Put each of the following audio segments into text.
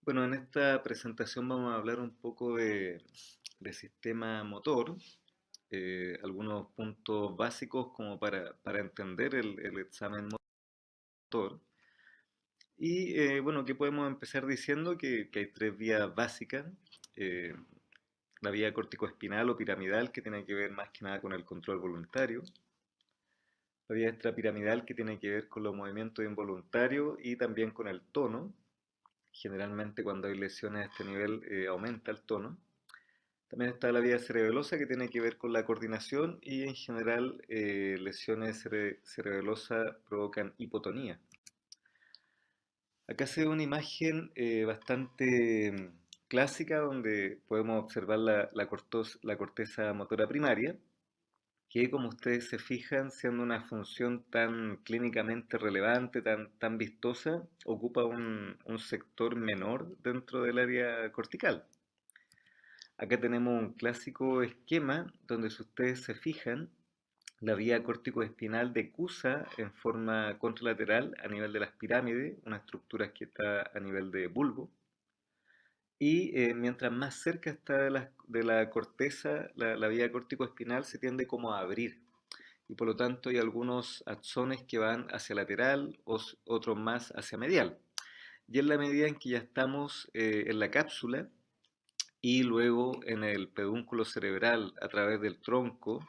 Bueno, en esta presentación vamos a hablar un poco de sistema motor, algunos puntos básicos como para entender el examen motor. Y bueno, que podemos empezar diciendo que hay tres vías básicas. eh, la vía corticoespinal o piramidal, que tiene que ver más que nada con el control voluntario. La vía extrapiramidal, que tiene que ver con los movimientos involuntarios y también con el tono. Generalmente cuando hay lesiones a este nivel aumenta el tono. También está la vía cerebelosa que tiene que ver con la coordinación y en general lesiones cerebelosas provocan hipotonía. Acá se ve una imagen bastante clásica donde podemos observar la corteza motora primaria, que como ustedes se fijan, siendo una función tan clínicamente relevante, tan vistosa, ocupa un sector menor dentro del área cortical. Acá tenemos un clásico esquema donde si ustedes se fijan, la vía córtico-espinal decusa en forma contralateral a nivel de las pirámides, una estructura que está a nivel de bulbo, y mientras más cerca está de la corteza, la vía córtico-espinal se tiende como a abrir, y por lo tanto hay algunos axones que van hacia lateral, otros más hacia medial. Y en la medida en que ya estamos en la cápsula, y luego en el pedúnculo cerebral a través del tronco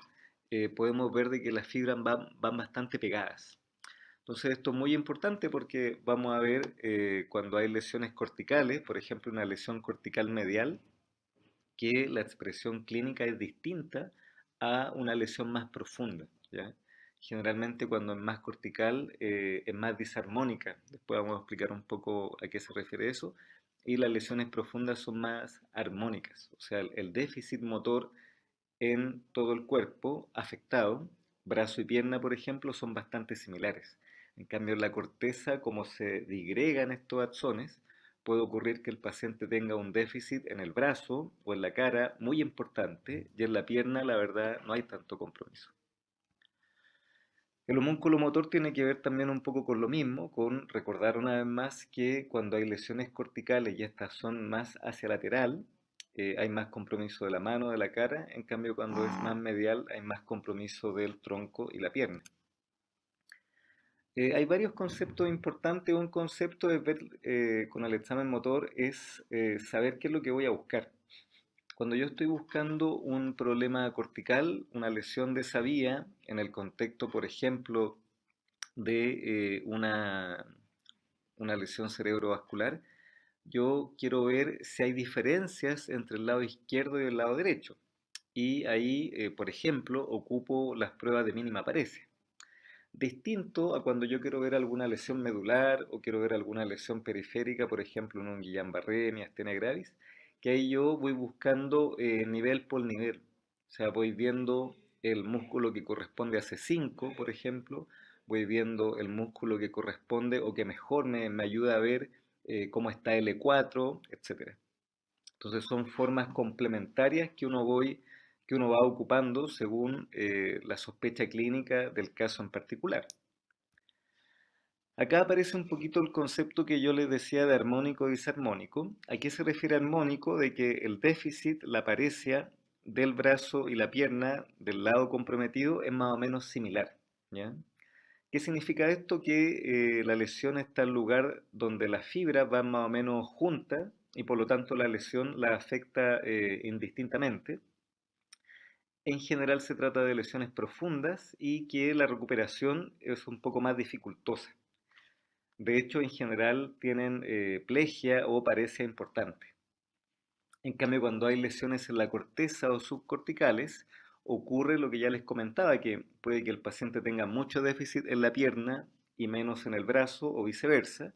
podemos ver de que las fibras van bastante pegadas. Entonces esto es muy importante porque vamos a ver cuando hay lesiones corticales, por ejemplo una lesión cortical medial, que la expresión clínica es distinta a una lesión más profunda, ¿ya? Generalmente cuando es más cortical es más disarmónica. Después vamos a explicar un poco a qué se refiere eso. Y las lesiones profundas son más armónicas. O sea, el déficit motor en todo el cuerpo afectado, brazo y pierna, por ejemplo, son bastante similares. En cambio, en la corteza, como se digregan estos axones, puede ocurrir que el paciente tenga un déficit en el brazo o en la cara muy importante y en la pierna, la verdad, no hay tanto compromiso. El homúnculo motor tiene que ver también un poco con lo mismo, con recordar una vez más que cuando hay lesiones corticales y estas son más hacia lateral, hay más compromiso de la mano, de la cara, en cambio cuando es más medial hay más compromiso del tronco y la pierna. Hay varios conceptos importantes. Un concepto es ver con el examen motor es saber qué es lo que voy a buscar. Cuando yo estoy buscando un problema cortical, una lesión de esa vía, en el contexto, por ejemplo, de una lesión cerebrovascular, yo quiero ver si hay diferencias entre el lado izquierdo y el lado derecho. Y ahí, por ejemplo, ocupo las pruebas de mínima paresia. Distinto a cuando yo quiero ver alguna lesión medular o quiero ver alguna lesión periférica, por ejemplo, en un Guillain-Barré, miastenia gravis, que ahí yo voy buscando nivel por nivel. O sea, voy viendo el músculo que corresponde a C5, por ejemplo, voy viendo el músculo que corresponde o que mejor me ayuda a ver cómo está L4, etcétera. Entonces son formas complementarias que uno va ocupando según la sospecha clínica del caso en particular. Acá aparece un poquito el concepto que yo les decía de armónico y disarmónico. ¿A qué se refiere armónico? De que el déficit, la paresia del brazo y la pierna del lado comprometido es más o menos similar, ¿ya? ¿Qué significa esto? Que la lesión está en el lugar donde las fibras van más o menos juntas y por lo tanto la lesión la afecta indistintamente. En general se trata de lesiones profundas y que la recuperación es un poco más dificultosa. De hecho, en general tienen plegia o paresia importante. En cambio, cuando hay lesiones en la corteza o subcorticales, ocurre lo que ya les comentaba, que puede que el paciente tenga mucho déficit en la pierna y menos en el brazo o viceversa.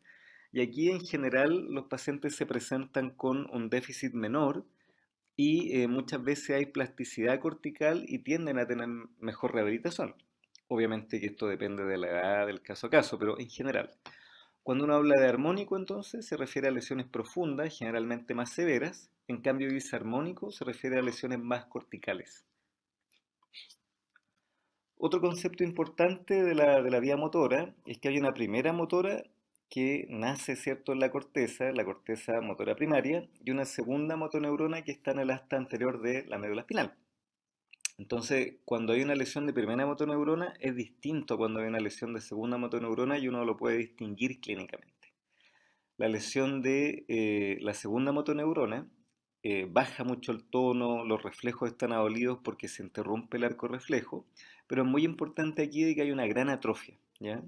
Y aquí en general los pacientes se presentan con un déficit menor y muchas veces hay plasticidad cortical y tienden a tener mejor rehabilitación. Obviamente que esto depende de la edad, del caso a caso, pero en general. Cuando uno habla de armónico, entonces, se refiere a lesiones profundas, generalmente más severas. En cambio, disarmónico se refiere a lesiones más corticales. Otro concepto importante de la vía motora es que hay una primera motora que nace, ¿cierto?, en la corteza motora primaria, y una segunda motoneurona que está en el asta anterior de la médula espinal. Entonces, cuando hay una lesión de primera motoneurona es distinto a cuando hay una lesión de segunda motoneurona y uno lo puede distinguir clínicamente. La lesión de la segunda motoneurona baja mucho el tono, los reflejos están abolidos porque se interrumpe el arco reflejo, pero es muy importante aquí de que hay una gran atrofia, ¿ya?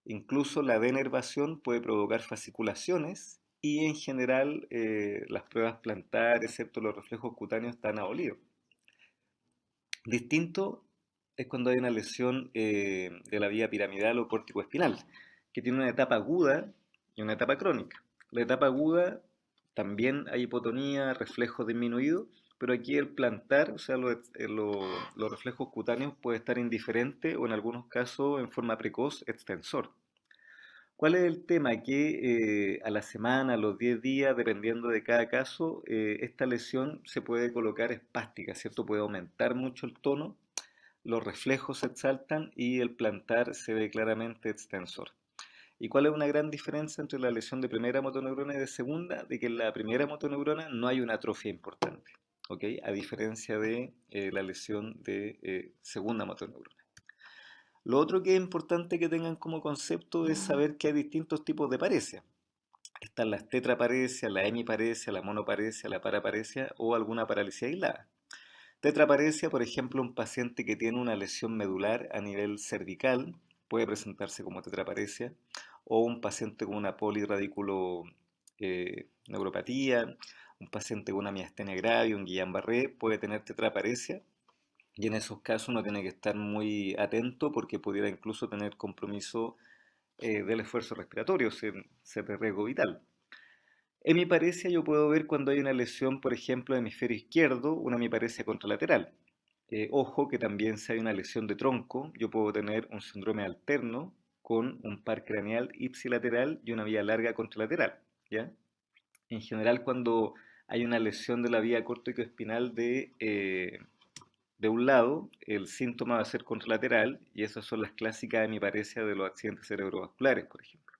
Incluso la denervación puede provocar fasciculaciones y en general las pruebas plantares, excepto los reflejos cutáneos, están abolidos. Distinto es cuando hay una lesión de la vía piramidal o córtico-espinal, que tiene una etapa aguda y una etapa crónica. La etapa aguda también hay hipotonía, reflejos disminuidos, pero aquí el plantar, o sea, los reflejos cutáneos puede estar indiferente o en algunos casos en forma precoz extensor. ¿Cuál es el tema? Que a la semana, a los 10 días, dependiendo de cada caso, esta lesión se puede colocar espástica, ¿cierto? Puede aumentar mucho el tono, los reflejos se exaltan y el plantar se ve claramente extensor. ¿Y cuál es una gran diferencia entre la lesión de primera motoneurona y de segunda? De que en la primera motoneurona no hay una atrofia importante, ¿ok? A diferencia de la lesión de segunda motoneurona. Lo otro que es importante que tengan como concepto es saber que hay distintos tipos de paresia. Están las tetraparesias, la hemiparesia, la monoparesia, la paraparesia o alguna parálisis aislada. Tetraparesia, por ejemplo, un paciente que tiene una lesión medular a nivel cervical puede presentarse como tetraparesia, o un paciente con una poliradiculo neuropatía, un paciente con una miastenia grave, un Guillain-Barré puede tener tetraparesia, y en esos casos uno tiene que estar muy atento porque pudiera incluso tener compromiso del esfuerzo respiratorio, ser de riesgo vital. Hemiparesia yo puedo ver cuando hay una lesión, por ejemplo, de hemisferio izquierdo, una hemiparesia contralateral. Ojo que también si hay una lesión de tronco, yo puedo tener un síndrome alterno con un par craneal ipsilateral y una vía larga contralateral, ¿ya? En general, cuando hay una lesión de la vía córtico-espinal de un lado, el síntoma va a ser contralateral y esas son las clásicas hemiparesias de los accidentes cerebrovasculares, por ejemplo.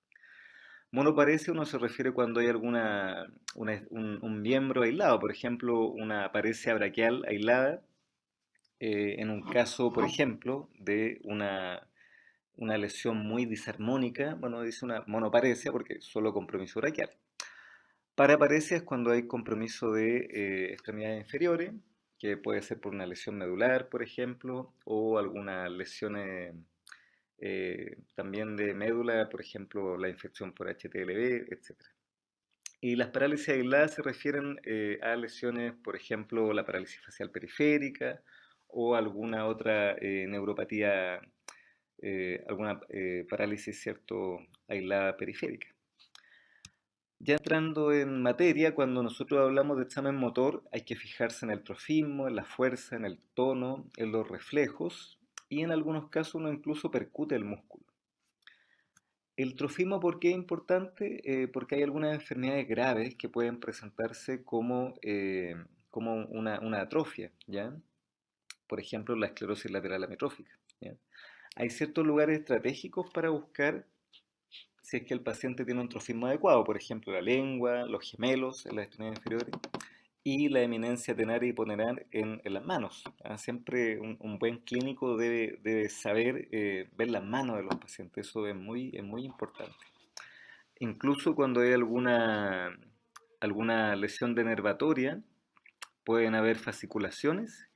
Monoparesia uno se refiere cuando hay un miembro aislado, por ejemplo, una paresia braquial aislada, en un caso, por ejemplo, de una lesión muy disarmónica, bueno, dice una monoparesia porque es solo compromiso braquial. Paraparesia es cuando hay compromiso de extremidades inferiores, que puede ser por una lesión medular, por ejemplo, o alguna lesión también de médula, por ejemplo, la infección por HTLV, etc. Y las parálisis aisladas se refieren a lesiones, por ejemplo, la parálisis facial periférica o alguna otra neuropatía, alguna parálisis, ¿cierto?, aislada periférica. Ya entrando en materia, cuando nosotros hablamos de examen motor, hay que fijarse en el trofismo, en la fuerza, en el tono, en los reflejos y en algunos casos uno incluso percute el músculo. El trofismo, ¿por qué es importante? Porque hay algunas enfermedades graves que pueden presentarse como una atrofia, ¿ya? Por ejemplo, la esclerosis lateral amiotrófica, ¿ya? Hay ciertos lugares estratégicos para buscar si es que el paciente tiene un trofismo adecuado, por ejemplo, la lengua, los gemelos en las extremidades inferiores y la eminencia tenar y hipotenar en las manos, ¿ah? Siempre un buen clínico debe saber ver las manos de los pacientes, eso es muy importante. Incluso cuando hay alguna lesión denervatoria, pueden haber fasciculaciones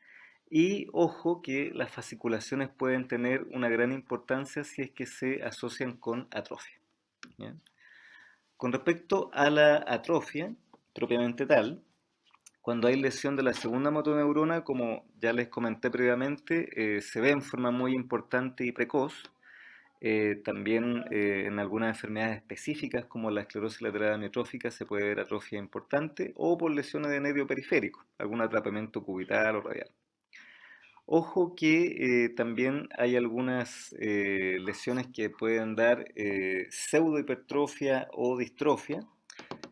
y ojo que las fasciculaciones pueden tener una gran importancia si es que se asocian con atrofia, ¿ya? Con respecto a la atrofia propiamente tal, cuando hay lesión de la segunda motoneurona, como ya les comenté previamente, se ve en forma muy importante y precoz. También en algunas enfermedades específicas como la esclerosis lateral amiotrófica se puede ver atrofia importante o por lesiones de nervio periférico, algún atrapamiento cubital o radial. Ojo que también hay algunas lesiones que pueden dar pseudohipertrofia o distrofia.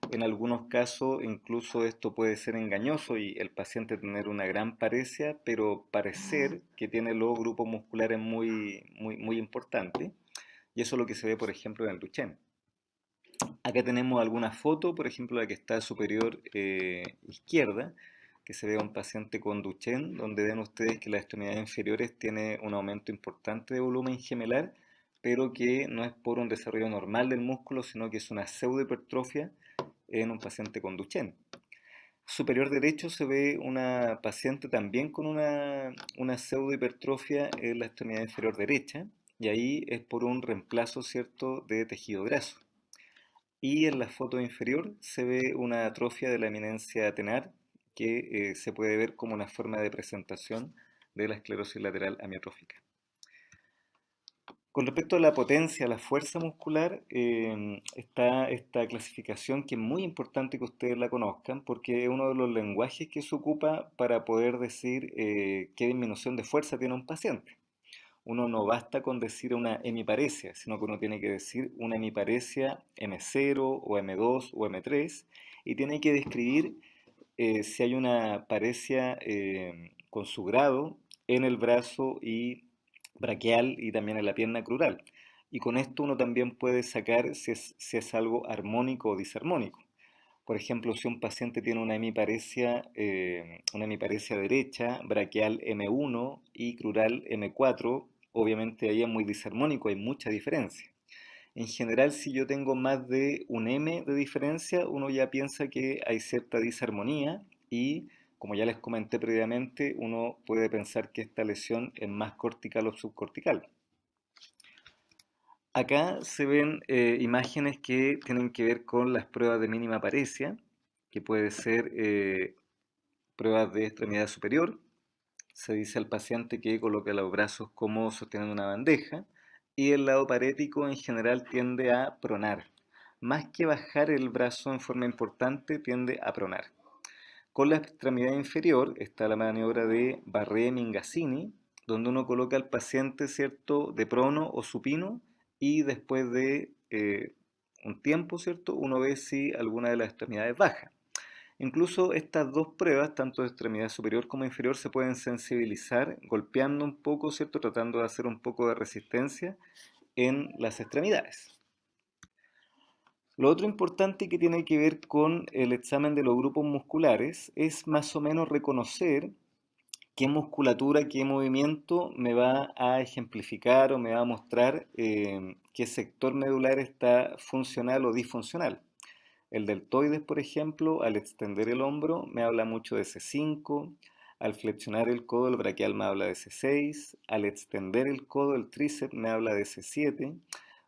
En algunos casos incluso esto puede ser engañoso y el paciente tener una gran paresia, pero parecer que tiene los grupos musculares muy importantes. Y eso es lo que se ve, por ejemplo, en el Duchenne. Acá tenemos alguna foto, por ejemplo, la que está superior izquierda, que se ve a un paciente con Duchenne, donde ven ustedes que las extremidades inferiores tiene un aumento importante de volumen gemelar, pero que no es por un desarrollo normal del músculo, sino que es una pseudohipertrofia en un paciente con Duchenne. Superior derecho se ve una paciente también con una pseudohipertrofia en la extremidad inferior derecha, y ahí es por un reemplazo, ¿cierto?, de tejido graso. Y en la foto inferior se ve una atrofia de la eminencia tenar que se puede ver como una forma de presentación de la esclerosis lateral amiotrófica. Con respecto a la potencia, a la fuerza muscular, está esta clasificación que es muy importante que ustedes la conozcan porque es uno de los lenguajes que se ocupa para poder decir qué disminución de fuerza tiene un paciente. Uno no basta con decir una hemiparesia, sino que uno tiene que decir una hemiparesia M0 o M2 o M3 y tiene que describir si hay una paresia con su grado en el brazo y braquial y también en la pierna crural. Y con esto uno también puede sacar si es algo armónico o disarmónico. Por ejemplo, si un paciente tiene una hemiparesia derecha, braquial M1 y crural M4, obviamente ahí es muy disarmónico, hay mucha diferencia. En general, si yo tengo más de un M de diferencia, uno ya piensa que hay cierta disarmonía y, como ya les comenté previamente, uno puede pensar que esta lesión es más cortical o subcortical. Acá se ven imágenes que tienen que ver con las pruebas de mínima paresia, que puede ser pruebas de extremidad superior. Se dice al paciente que coloque los brazos como sosteniendo una bandeja y el lado parético en general tiende a pronar. Más que bajar el brazo en forma importante, tiende a pronar. Con la extremidad inferior está la maniobra de Barré-Mingazzini, donde uno coloca al paciente, ¿cierto?, de prono o supino y después de un tiempo, ¿cierto?, uno ve si alguna de las extremidades baja. Incluso estas dos pruebas, tanto de extremidad superior como inferior, se pueden sensibilizar golpeando un poco, ¿cierto?, tratando de hacer un poco de resistencia en las extremidades. Lo otro importante que tiene que ver con el examen de los grupos musculares es más o menos reconocer qué musculatura, qué movimiento me va a ejemplificar o me va a mostrar qué sector medular está funcional o disfuncional. El deltoides, por ejemplo, al extender el hombro me habla mucho de C5, al flexionar el codo el braquial me habla de C6, al extender el codo el tríceps me habla de C7,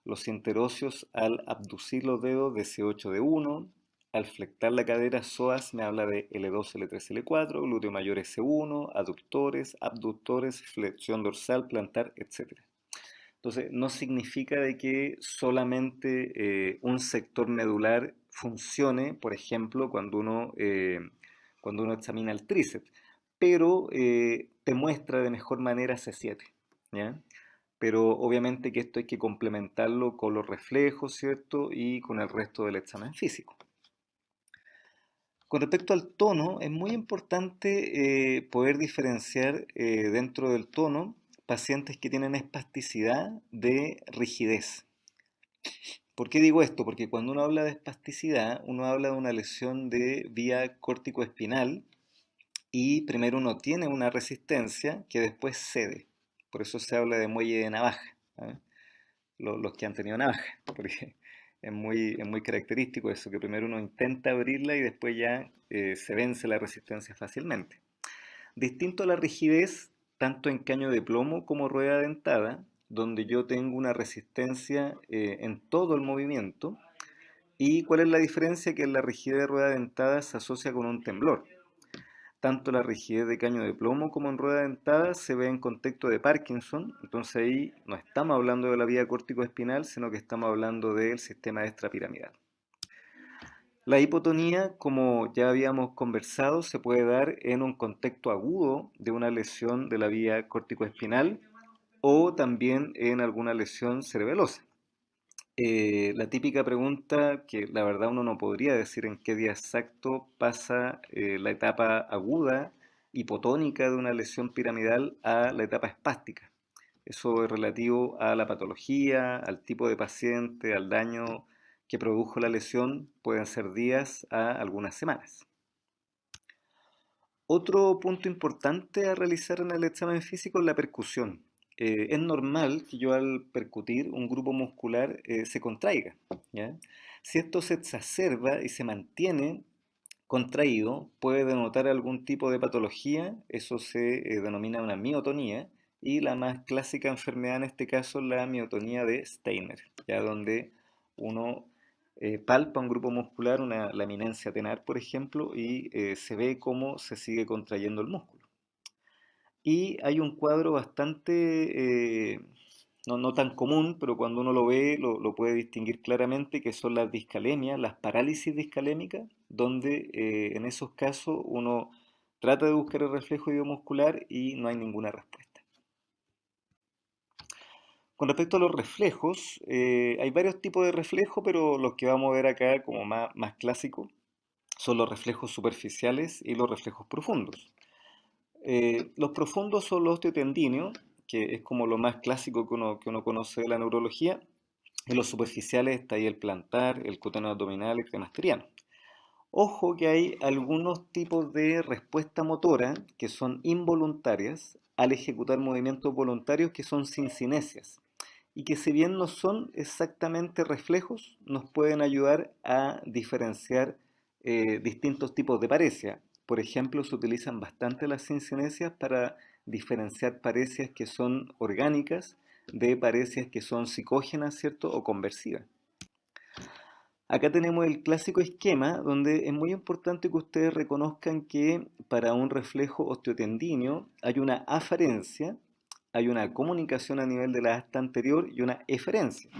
los interóseos al abducir los dedos de C8 de 1, al flectar la cadera psoas me habla de L2, L3, L4, glúteo mayor S1, aductores, abductores, flexión dorsal, plantar, etc. Entonces, no significa de que solamente un sector medular funcione, por ejemplo, cuando uno examina el tríceps, pero te muestra de mejor manera C7, ¿ya? Pero obviamente que esto hay que complementarlo con los reflejos, ¿cierto? Y con el resto del examen físico. Con respecto al tono, es muy importante poder diferenciar dentro del tono pacientes que tienen espasticidad de rigidez. ¿Por qué digo esto? Porque cuando uno habla de espasticidad, uno habla de una lesión de vía córtico-espinal y primero uno tiene una resistencia que después cede. Por eso se habla de muelle de navaja, ¿eh? Los que han tenido navaja, porque es muy característico eso, que primero uno intenta abrirla y después ya se vence la resistencia fácilmente. Distinto a la rigidez, tanto en caño de plomo como rueda dentada, donde yo tengo una resistencia en todo el movimiento. ¿Y cuál es la diferencia? Que la rigidez de rueda dentada se asocia con un temblor. Tanto la rigidez de caño de plomo como en rueda dentada se ve en contexto de Parkinson, entonces ahí no estamos hablando de la vía córtico-espinal, sino que estamos hablando del sistema extrapiramidal. La hipotonía, como ya habíamos conversado, se puede dar en un contexto agudo de una lesión de la vía córtico-espinal o también en alguna lesión cerebelosa. La típica pregunta, que la verdad uno no podría decir en qué día exacto pasa la etapa aguda hipotónica de una lesión piramidal a la etapa espástica. Eso es relativo a la patología, al tipo de paciente, al daño que produjo la lesión pueden ser días a algunas semanas. Otro punto importante a realizar en el examen físico es la percusión. Es normal que yo al percutir un grupo muscular se contraiga, ¿ya? Si esto se exacerba y se mantiene contraído, puede denotar algún tipo de patología, eso se denomina una miotonía, y la más clásica enfermedad en este caso es la miotonía de Steiner, ya donde uno palpa un grupo muscular, la eminencia tenar, por ejemplo, y se ve cómo se sigue contrayendo el músculo. Y hay un cuadro bastante, no tan común, pero cuando uno lo ve lo puede distinguir claramente, que son las discalemias, las parálisis discalémicas, donde en esos casos uno trata de buscar el reflejo idiomuscular y no hay ninguna respuesta. Con respecto a los reflejos, hay varios tipos de reflejos, pero los que vamos a ver acá como más clásicos son los reflejos superficiales y los reflejos profundos. Los profundos son los osteotendíneos, que es como lo más clásico que uno conoce de la neurología. En los superficiales está ahí el plantar, el cutáneo abdominal, el cremasteriano. Ojo que hay algunos tipos de respuesta motora que son involuntarias al ejecutar movimientos voluntarios que son sincinesias y que si bien no son exactamente reflejos, nos pueden ayudar a diferenciar distintos tipos de paresia. Por ejemplo, se utilizan bastante las sincinesias para diferenciar parecias que son orgánicas de parecias que son psicógenas, ¿cierto? O conversivas. Acá tenemos el clásico esquema donde es muy importante que ustedes reconozcan que para un reflejo osteotendíneo hay una afarencia, hay una comunicación a nivel de la asta anterior y una eferencia.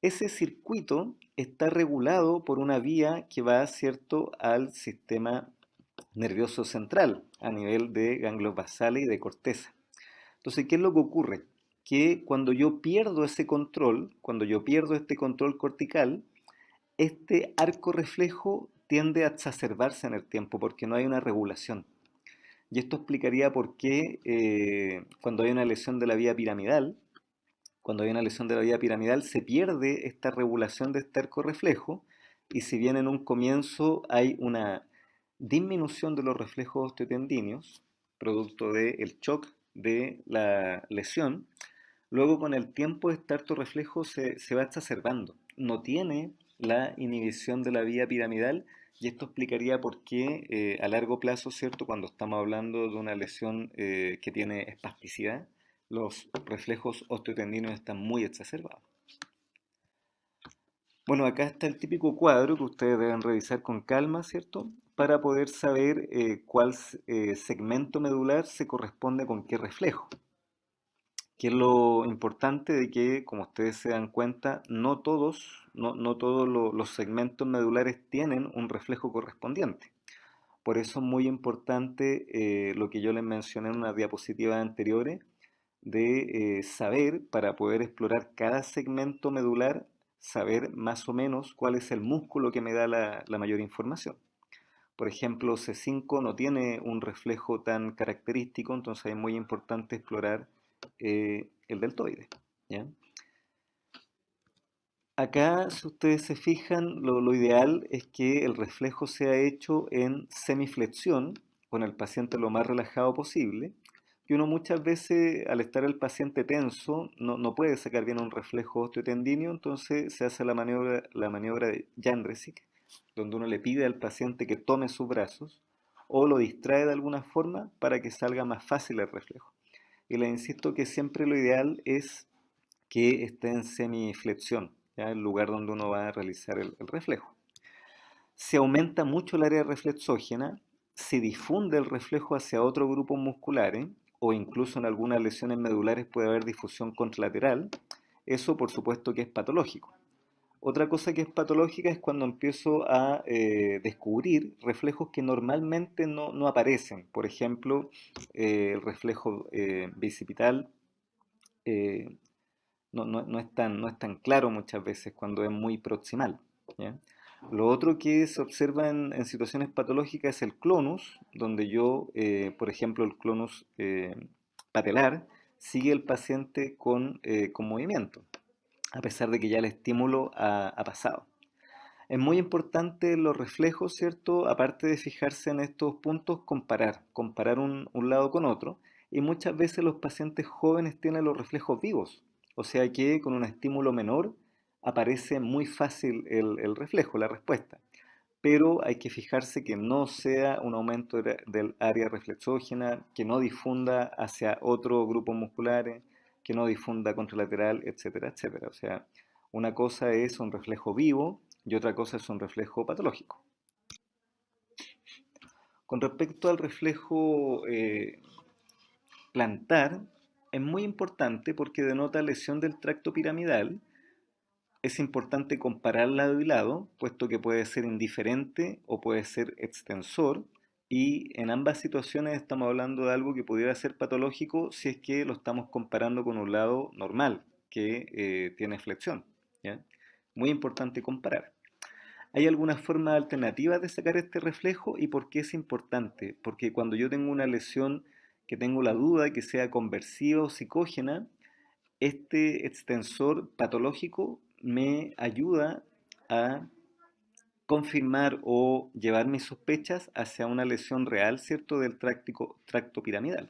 Ese circuito está regulado por una vía que va, cierto, al sistema nervioso central a nivel de ganglios basales y de corteza. Entonces, ¿qué es lo que ocurre? Que cuando yo pierdo ese control, cuando yo pierdo este control cortical, este arco reflejo tiende a exacerbarse en el tiempo porque no hay una regulación. Y esto explicaría por qué cuando hay una lesión de la vía piramidal, se pierde esta regulación de este arco reflejo y si bien en un comienzo hay una disminución de los reflejos osteotendíneos, producto del shock de la lesión, luego con el tiempo este arco reflejo se va exacerbando. No tiene la inhibición de la vía piramidal y esto explicaría por qué a largo plazo, ¿cierto? Cuando estamos hablando de una lesión que tiene espasticidad, los reflejos osteotendinos están muy exacerbados. Bueno, acá está el típico cuadro que ustedes deben revisar con calma, ¿cierto? Para poder saber cuál segmento medular se corresponde con qué reflejo. Que es lo importante de que, como ustedes se dan cuenta, no todos los segmentos medulares tienen un reflejo correspondiente. Por eso es muy importante lo que yo les mencioné en unas diapositivas anteriores, de saber, para poder explorar cada segmento medular, saber más o menos cuál es el músculo que me da la mayor información. Por ejemplo, C5 no tiene un reflejo tan característico, entonces es muy importante explorar el deltoide, ¿ya? Acá, si ustedes se fijan, lo ideal es que el reflejo sea hecho en semiflexión, con el paciente lo más relajado posible, y uno muchas veces, al estar el paciente tenso, no puede sacar bien un reflejo osteotendíneo, entonces se hace la maniobra de Jandresic, donde uno le pide al paciente que tome sus brazos o lo distrae de alguna forma para que salga más fácil el reflejo. Y les insisto que siempre lo ideal es que esté en semiflexión, ¿ya? El lugar donde uno va a realizar el reflejo. Se aumenta mucho el área reflexógena, se difunde el reflejo hacia otros grupos musculares o incluso en algunas lesiones medulares puede haber difusión contralateral. Eso por supuesto que es patológico. Otra cosa que es patológica es cuando empiezo a descubrir reflejos que normalmente no aparecen. Por ejemplo, el reflejo bicipital eh, no es tan claro muchas veces cuando es muy proximal, ¿ya? Lo otro que se observa en situaciones patológicas es el clonus, donde yo, por ejemplo, el clonus patelar, sigue el paciente con movimiento, a pesar de que ya el estímulo ha pasado. Es muy importante los reflejos, ¿cierto? Aparte de fijarse en estos puntos, comparar un lado con otro. Y muchas veces los pacientes jóvenes tienen los reflejos vivos, o sea que con un estímulo menor aparece muy fácil el reflejo, la respuesta. Pero hay que fijarse que no sea un aumento del área reflexógena, que no difunda hacia otro grupo musculares, que no difunda contralateral, etcétera, etcétera. O sea, una cosa es un reflejo vivo y otra cosa es un reflejo patológico. Con respecto al reflejo plantar, es muy importante porque denota lesión del tracto piramidal. Es importante comparar lado y lado, puesto que puede ser indiferente o puede ser extensor, y en ambas situaciones estamos hablando de algo que pudiera ser patológico si es que lo estamos comparando con un lado normal, que tiene flexión, ¿ya? Muy importante comparar. ¿Hay alguna forma alternativa de sacar este reflejo y por qué es importante? Porque cuando yo tengo una lesión que tengo la duda que sea conversiva o psicógena, este extensor patológico me ayuda a confirmar o llevar mis sospechas hacia una lesión real, ¿cierto?, del tracto piramidal.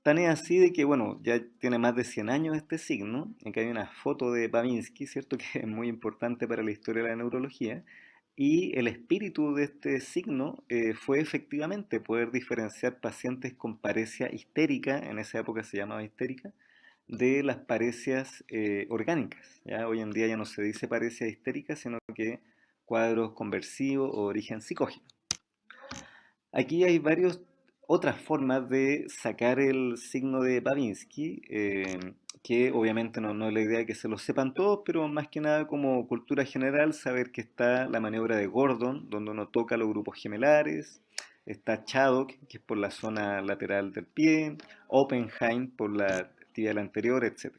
Tan es así de que, bueno, ya tiene más de 100 años este signo, en que hay una foto de Babinski, ¿cierto?, que es muy importante para la historia de la neurología, y el espíritu de este signo fue efectivamente poder diferenciar pacientes con paresia histérica, en esa época se llamaba histérica, de las parecias orgánicas. ¿Ya? Hoy en día ya no se dice paresia histérica, sino que cuadros conversivos o origen psicógeno. Aquí hay varias otras formas de sacar el signo de Babinski, que obviamente no es la idea que se lo sepan todos, pero más que nada como cultura general, saber que está la maniobra de Gordon, donde uno toca los grupos gemelares, está Chaddock, que es por la zona lateral del pie, Oppenheim por la tibial anterior, etc.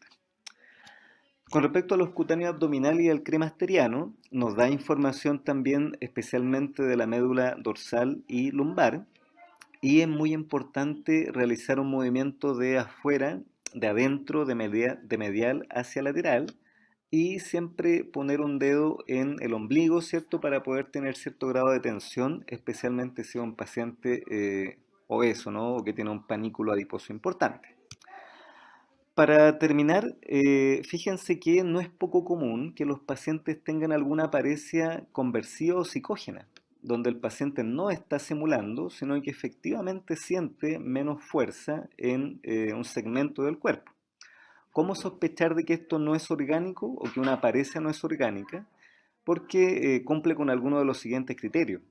Con respecto a los cutáneos abdominales y al cremasteriano, nos da información también especialmente de la médula dorsal y lumbar, y es muy importante realizar un movimiento de afuera, de adentro, de medial hacia lateral, y siempre poner un dedo en el ombligo, ¿cierto? Para poder tener cierto grado de tensión, especialmente si es un paciente obeso, ¿no? O que tiene un panículo adiposo importante. Para terminar, fíjense que no es poco común que los pacientes tengan alguna paresia conversiva o psicógena, donde el paciente no está simulando, sino que efectivamente siente menos fuerza en un segmento del cuerpo. ¿Cómo sospechar de que esto no es orgánico o que una paresia no es orgánica? Porque cumple con alguno de los siguientes criterios.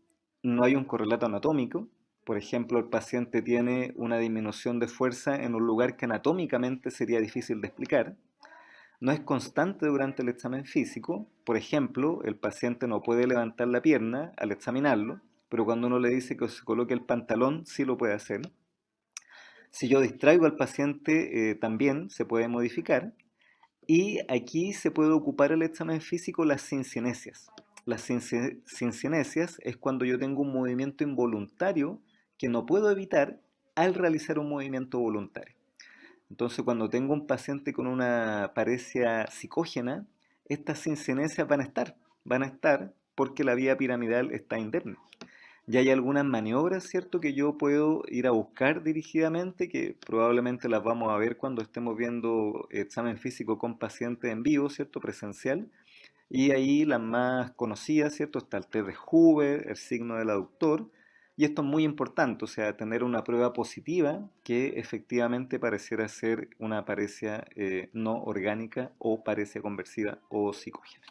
No hay un correlato anatómico. Por ejemplo, el paciente tiene una disminución de fuerza en un lugar que anatómicamente sería difícil de explicar. No es constante durante el examen físico. Por ejemplo, el paciente no puede levantar la pierna al examinarlo, pero cuando uno le dice que se coloque el pantalón, sí lo puede hacer. Si yo distraigo al paciente, también se puede modificar. Y aquí se puede ocupar el examen físico las sincinesias. Las sincinesias es cuando yo tengo un movimiento involuntario que no puedo evitar al realizar un movimiento voluntario. Entonces, cuando tengo un paciente con una paresia psicógena, estas sincinesias van a estar porque la vía piramidal está interna. Ya hay algunas maniobras, ¿cierto?, que yo puedo ir a buscar dirigidamente, que probablemente las vamos a ver cuando estemos viendo examen físico con pacientes en vivo, ¿cierto?, presencial. Y ahí las más conocidas, ¿cierto? Está el test de Hoover, el signo del aductor. Y esto es muy importante, o sea, tener una prueba positiva que efectivamente pareciera ser una paresia no orgánica o paresia conversiva o psicógena.